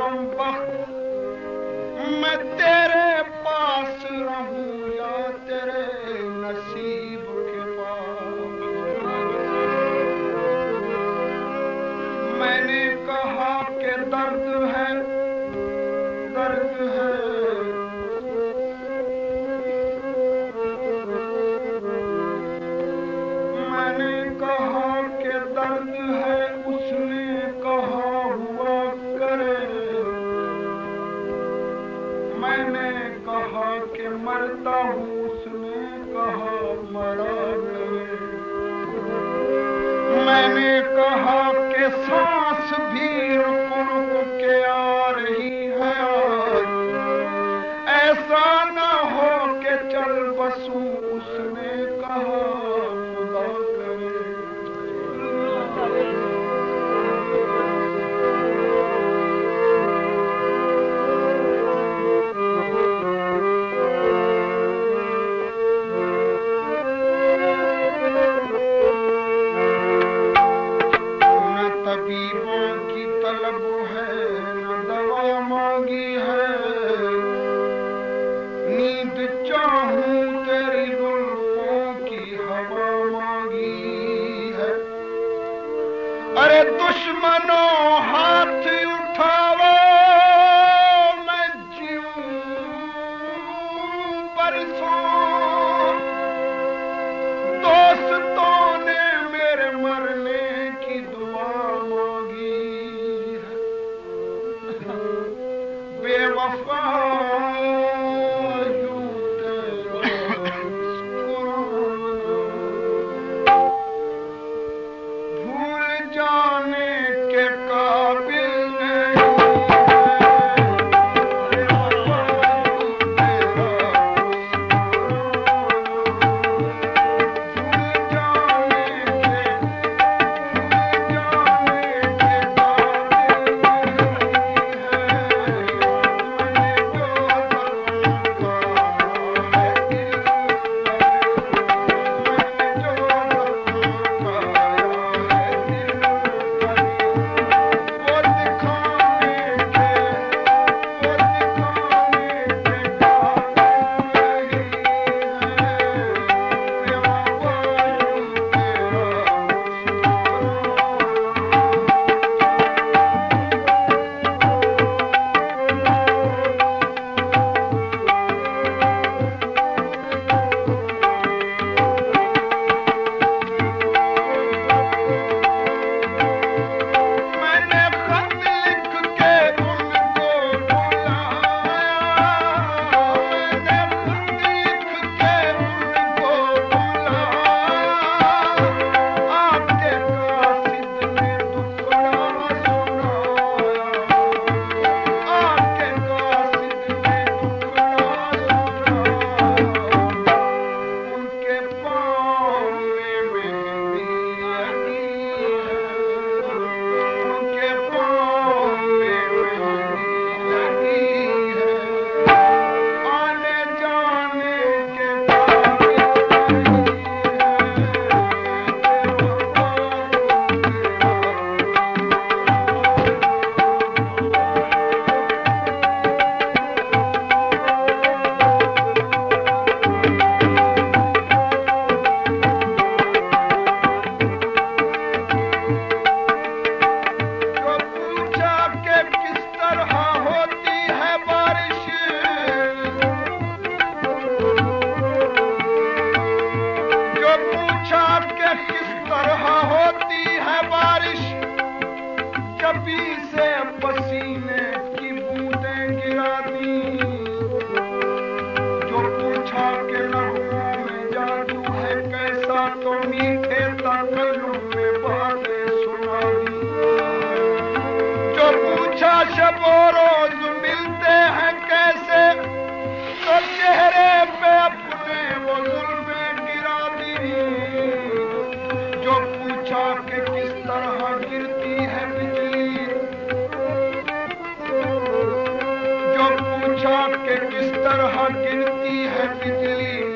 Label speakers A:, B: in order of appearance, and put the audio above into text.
A: हम वक्त मैं तेरे पास रहूं या तेरे नसीब के पास। मैंने कहा कि दर्द है, दर्द है, मैंने कहा कि दर्द है, उसने कहा हुआ करे। मैंने कहा कि मरता हूँ, उसने कहा मरा करे। मैंने कहा कि सांस भी रुक रुक के आ रही है, ऐसा न हो कि चल बसूं, उसने कहा खुदा करे। तबीबों की तलब है, न दवा मांगी है, नींद चाहूं तेरी जुल्फों की हवा मांगी है। अरे दुश्मनों हाथ उठाओ, मैं जीऊं बरसों। दोस्तों ने मेरे मरने की दुआ मांगी है। बेवफा यूं तेरा मुस्कुराना, भूल जाने के काबिल नहीं है। बेवफा यूं तेरा तरह गिरती है बिजली